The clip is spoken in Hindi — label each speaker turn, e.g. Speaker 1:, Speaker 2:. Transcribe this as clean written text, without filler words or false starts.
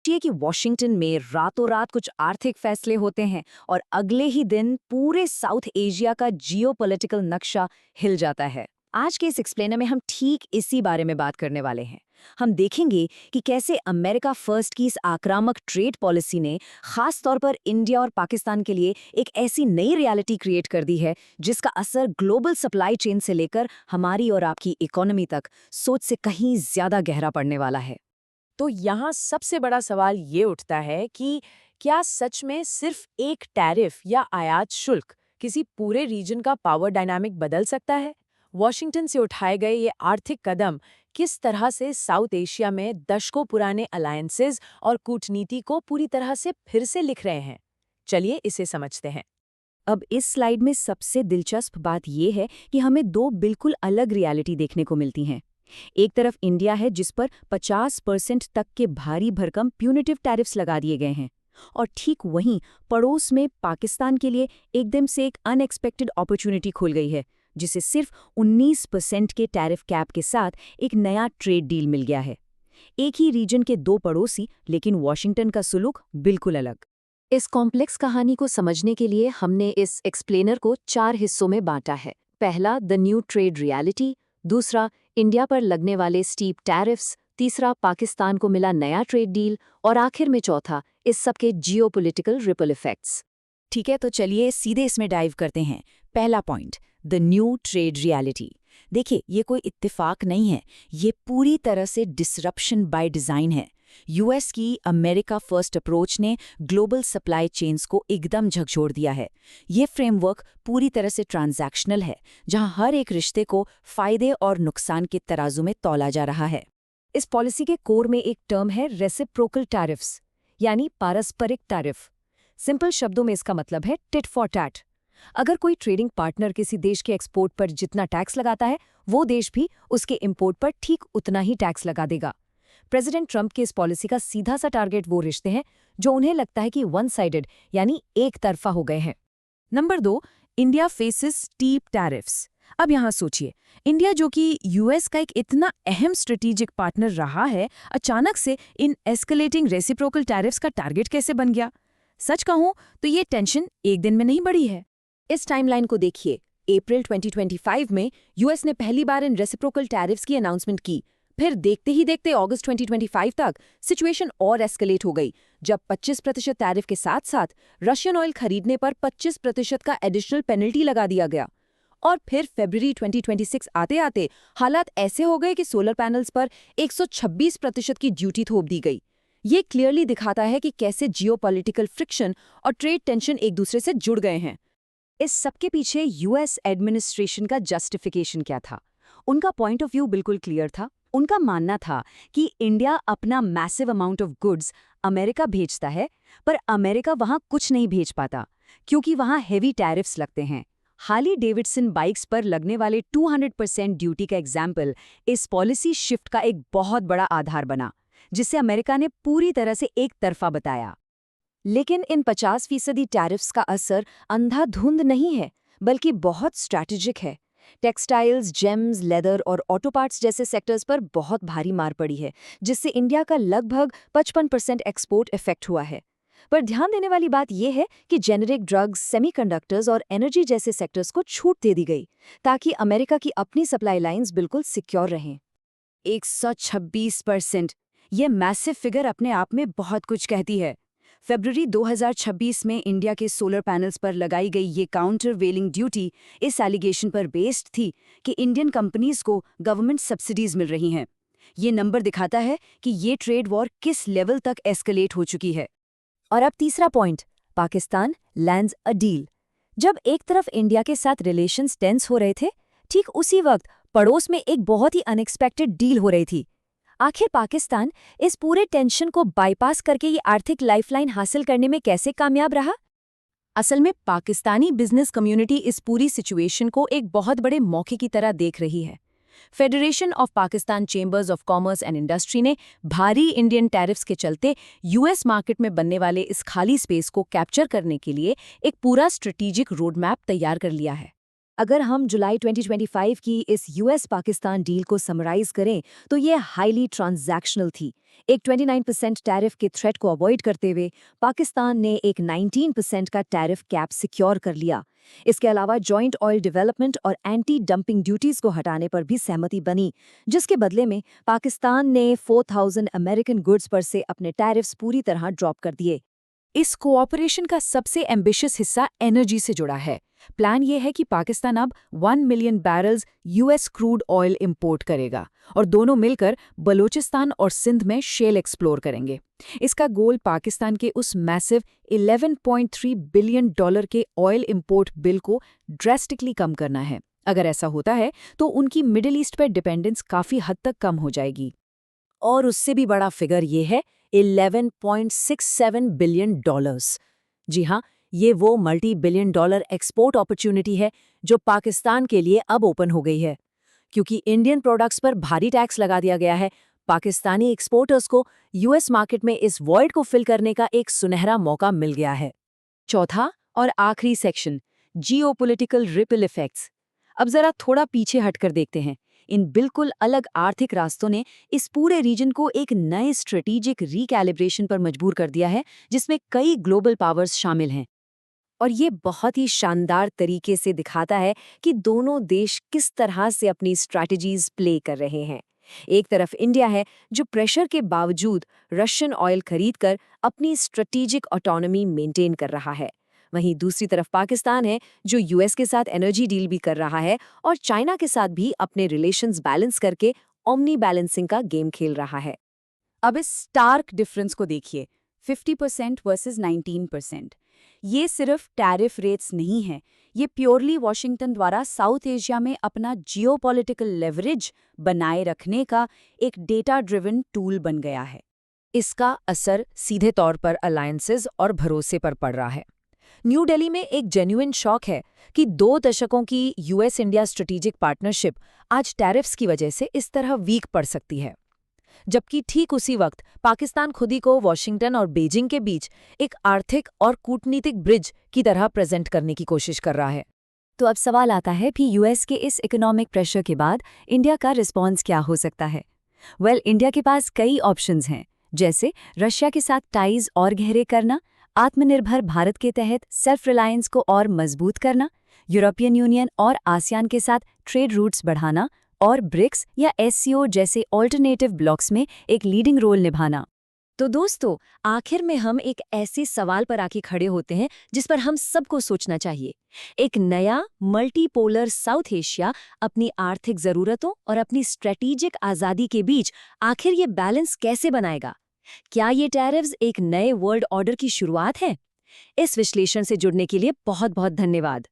Speaker 1: ये कि वॉशिंगटन में रातों रात कुछ आर्थिक फैसले होते हैं और अगले ही दिन पूरे साउथ एशिया का जियोपॉलिटिकल नक्शा हिल जाता है। आज के इस एक्सप्लेनर में हम ठीक इसी बारे में बात करने वाले हैं। हम देखेंगे कि कैसे अमेरिका फर्स्ट की इस आक्रामक ट्रेड पॉलिसी ने खास तौर पर इंडिया और पाकिस्तान के लिए एक ऐसी नई रियलिटी क्रिएट कर दी है जिसका असर ग्लोबल सप्लाई चेन से लेकर हमारी और आपकी इकोनॉमी तक सोच से कहीं ज्यादा गहरा पड़ने वाला है।
Speaker 2: तो यहाँ सबसे बड़ा सवाल ये उठता है कि क्या सच में सिर्फ एक टैरिफ या आयात शुल्क किसी पूरे रीजन का पावर डायनामिक बदल सकता है? वॉशिंगटन से उठाए गए ये आर्थिक कदम किस तरह से साउथ एशिया में दशकों पुराने अलायंसेज और कूटनीति को पूरी तरह से फिर से लिख रहे हैं? चलिए इसे समझते हैं।
Speaker 1: अब इस स्लाइड में सबसे दिलचस्प बात यह है कि हमें दो बिल्कुल अलग रियलिटी देखने को मिलती हैं। एक तरफ इंडिया है जिस पर 50% तक के भारी भरकम प्यूनिटिव टैरिफ्स लगा दिए गए हैं, और ठीक वहीं पड़ोस में पाकिस्तान के लिए एकदम से एक अनएक्सपेक्टेड अपॉर्चुनिटी खुल गई है, जिसे सिर्फ 19% के टैरिफ कैप के साथ एक नया ट्रेड डील मिल गया है। एक ही रीजन के दो पड़ोसी, लेकिन वॉशिंगटन का सुलूक बिल्कुल अलग। इस कॉम्प्लेक्स कहानी को समझने के लिए हमने इस एक्सप्लेनर को 4 हिस्सों में बांटा है। पहला, द न्यू ट्रेड रियलिटी। दूसरा, इंडिया पर लगने वाले स्टीप टैरिफ्स। तीसरा, पाकिस्तान को मिला नया ट्रेड डील। और आखिर में चौथा, इस सबके जियोपॉलिटिकल रिपल इफेक्ट्स। ठीक है, तो चलिए सीधे इसमें डाइव करते हैं। पहला point, the new trade reality. देखिए, ये कोई इत्तेफाक नहीं है, ये पूरी तरह से डिसरप्शन बाय डिज़ाइन है। यूएस की अमेरिका फर्स्ट अप्रोच ने ग्लोबल सप्लाई चेन्स को एकदम झकझोर दिया है। ये फ्रेमवर्क पूरी तरह से ट्रांजैक्शनल है, जहां हर एक रिश्ते को फायदे और नुकसान के तराजू में तौला जा रहा है। इस पॉलिसी के कोर में एक टर्म है रेसिप्रोकल टैरिफ्स, यानी पारस्परिक टैरिफ। सिंपल शब्दों में इसका मतलब है टिट फॉर टैट। अगर कोई ट्रेडिंग पार्टनर किसी देश के एक्सपोर्ट पर जितना टैक्स लगाता है, वो देश भी उसके इंपोर्ट पर ठीक उतना ही टैक्स लगा देगा। प्रेसिडेंट ट्रंप की इस पॉलिसी का सीधा सा टारगेट वो रिश्ते हैं जो उन्हें लगता है कि वन साइडेड यानी एक तरफा हो गए हैं। Number 2, India faces steep tariffs. अब यहाँ सोचिए, इंडिया जो कि यूएस का एक इतना अहम स्ट्रेटेजिक पार्टनर रहा है, अचानक से इन एस्केलेटिंग रेसिप्रोकल टैरिफ्स का टारगेट कैसे बन गया? सच कहूं तो ये टेंशन एक दिन में नहीं बढ़ी है। इस टाइमलाइन को देखिए। अप्रैल 2025 में यूएस ने पहली बार इन रेसिप्रोकल टैरिफ्स की अनाउंसमेंट की। फिर देखते ही देखते अगस्त 2025 तक सिचुएशन और एस्केलेट हो गई, जब 25% टैरिफ के साथ साथ रशियन ऑयल खरीदने पर 25% का एडिशनल पेनल्टी लगा दिया गया। और फिर फरवरी 2026 आते आते हालात ऐसे हो गए कि सोलर पैनल्स पर 126% की ड्यूटी थोप दी गई। ये क्लियरली दिखाता है कि कैसे जियोपॉलिटिकल फ्रिक्शन और ट्रेड टेंशन एक दूसरे से जुड़ गए हैं। इस सबके पीछे यूएस एडमिनिस्ट्रेशन का जस्टिफिकेशन क्या था? उनका पॉइंट ऑफ व्यू बिल्कुल क्लियर था। उनका मानना था कि इंडिया अपना massive amount of goods America भेजता है, पर अमेरिका वहां कुछ नहीं भेज पाता क्योंकि वहां हेवी टैरिफ्स लगते हैं। हार्ली डेविडसन बाइक्स पर लगने वाले 200% ड्यूटी का एग्जाम्पल इस पॉलिसी शिफ्ट का एक बहुत बड़ा आधार बना, जिसे अमेरिका ने पूरी तरह से एक तरफा बताया। लेकिन इन 50% टैरिफ्स का असर अंधाधुंध नहीं है, बल्कि बहुत स्ट्रैटेजिक है। टेक्सटाइल्स, जेम्स, लेदर और ऑटो पार्ट्स जैसे सेक्टर्स पर बहुत भारी मार पड़ी है, जिससे इंडिया का लगभग 55% एक्सपोर्ट इफेक्ट हुआ है। पर ध्यान देने वाली बात यह है कि जेनेरिक ड्रग्स, सेमीकंडक्टर्स और एनर्जी जैसे सेक्टर्स को छूट दे दी गई, ताकि अमेरिका की अपनी सप्लाई लाइंस बिल्कुल सिक्योर रहें। 126%, ये मैसिव फिगर अपने आप में बहुत कुछ कहती है। फरवरी 2026 में इंडिया के सोलर पैनल्स पर लगाई गई ये काउंटर वेलिंग ड्यूटी इस एलिगेशन पर बेस्ड थी कि इंडियन कंपनीज को गवर्नमेंट सब्सिडीज मिल रही हैं। ये नंबर दिखाता है कि ये ट्रेड वॉर किस लेवल तक एस्केलेट हो चुकी है। और अब तीसरा point, Pakistan lands a deal. जब एक तरफ इंडिया के साथ रिलेशंस टेंस हो रहे थे, ठीक उसी वक्त पड़ोस में एक बहुत ही अनएक्सपेक्टेड डील हो रही थी। आखिर पाकिस्तान इस पूरे टेंशन को बाईपास करके ये आर्थिक लाइफलाइन हासिल करने में कैसे कामयाब रहा? असल में पाकिस्तानी बिजनेस कम्युनिटी इस पूरी सिचुएशन को एक बहुत बड़े मौके की तरह देख रही है। Federation of Pakistan chambers of commerce and industry ने भारी इंडियन टैरिफ्स के चलते यूएस मार्केट में बनने वाले इस खाली स्पेस को कैप्चर करने के लिए एक पूरा स्ट्रेटेजिक रोड मैप तैयार कर लिया है। अगर हम जुलाई 2025 की इस यूएस पाकिस्तान डील को समराइज करें तो ये हाईली ट्रांजैक्शनल थी। एक 29% टैरिफ के थ्रेट को अवॉइड करते हुए पाकिस्तान ने एक 19% का टैरिफ कैप सिक्योर कर लिया। इसके अलावा जॉइंट ऑयल डेवलपमेंट और एंटी डंपिंग ड्यूटीज को हटाने पर भी सहमति बनी, जिसके बदले में पाकिस्तान ने 4000 अमेरिकन गुड्स पर से अपने टैरिफ्स पूरी तरह ड्रॉप कर दिए।
Speaker 2: इस कोऑपरेशन का सबसे एम्बिशियस हिस्सा एनर्जी से जुड़ा है। प्लान ये है कि पाकिस्तान अब 1 million barrels US crude oil import करेगा और दोनों मिलकर बलूचिस्तान और सिंध में शेल एक्सप्लोर करेंगे। इसका गोल पाकिस्तान के उस मैसिव $11.3 बिलियन के ऑयल इंपोर्ट बिल को ड्रेस्टिकली कम करना है। अगर ऐसा होता है तो उनकी मिडिल ईस्ट पर डिपेंडेंस काफ़ी हद तक कम हो जाएगी। और उससे भी बड़ा फिगर ये है $11.67 बिलियन। जी हाँ, ये वो multi billion dollar export opportunity है जो पाकिस्तान के लिए अब ओपन हो गई है। क्योंकि इंडियन प्रोडक्ट्स पर भारी टैक्स लगा दिया गया है, पाकिस्तानी एक्सपोर्टर्स को यूएस मार्केट में इस वॉइड को फिल करने का एक सुनहरा मौका मिल गया है। चौथा और आखिरी सेक्शन, जियोपॉलिटिकल रिपल इफेक्ट्स। अब जरा थोड़ा पीछे हटकर देखते हैं। इन बिल्कुल अलग आर्थिक रास्तों ने इस पूरे रीजन को एक नए स्ट्रेटेजिक रिकैलिब्रेशन पर मजबूर कर दिया है, जिसमें कई ग्लोबल पावर्स शामिल हैं। और ये बहुत ही शानदार तरीके से दिखाता है कि दोनों देश किस तरह से अपनी स्ट्रैटेजीज प्ले कर रहे हैं। एक तरफ इंडिया है जो प्रेशर के बावजूद रशियन ऑयल खरीदकर अपनी स्ट्रेटेजिक ऑटोनॉमी मेंटेन कर रहा है। वहीं दूसरी तरफ पाकिस्तान है जो यूएस के साथ एनर्जी डील भी कर रहा है और चाइना के साथ भी अपने रिलेशंस बैलेंस करके ओमनी बैलेंसिंग का गेम खेल रहा है। अब इस स्टार्क डिफरेंस को देखिए, 50% वर्सेस 19%। ये सिर्फ टैरिफ रेट्स नहीं हैं, ये प्योरली वॉशिंगटन द्वारा साउथ एशिया में अपना जियोपॉलिटिकल लेवरेज बनाए रखने का एक डेटा ड्रिवन टूल बन गया है। इसका असर सीधे तौर पर अलायंसेस और भरोसे पर पड़ रहा है। न्यू दिल्ली में एक जेन्युइन शॉक है कि 2 दशकों की यूएस इंडिया स्ट्रेटेजिक पार्टनरशिप आज टैरिफ्स की वजह से इस तरह वीक पड़ सकती है। जबकि ठीक उसी वक्त पाकिस्तान खुद ही को वॉशिंगटन और बीजिंग के बीच एक आर्थिक और कूटनीतिक ब्रिज की तरह प्रेजेंट करने की कोशिश कर रहा है।
Speaker 1: तो अब सवाल आता है कि यूएस के इस इकोनॉमिक प्रेशर के बाद इंडिया का रिस्पॉन्स क्या हो सकता है? इंडिया के पास कई ऑप्शंस हैं, जैसे रशिया के साथ टाइज और गहरे करना, आत्मनिर्भर भारत के तहत सेल्फ रिलायंस को और मजबूत करना, यूरोपियन यूनियन और आसियान के साथ ट्रेड रूट्स बढ़ाना और ब्रिक्स या एससीओ जैसे ऑल्टरनेटिव ब्लॉक्स में एक लीडिंग रोल निभाना। तो दोस्तों, आखिर में हम एक ऐसे सवाल पर आके खड़े होते हैं जिस पर हम सबको सोचना चाहिए। एक नया मल्टीपोलर साउथ एशिया अपनी आर्थिक जरूरतों और अपनी स्ट्रेटेजिक आज़ादी के बीच आखिर ये बैलेंस कैसे बनाएगा? क्या ये टैरिफ्स एक नए वर्ल्ड ऑर्डर की शुरुआत है? इस विश्लेषण से जुड़ने के लिए बहुत बहुत धन्यवाद।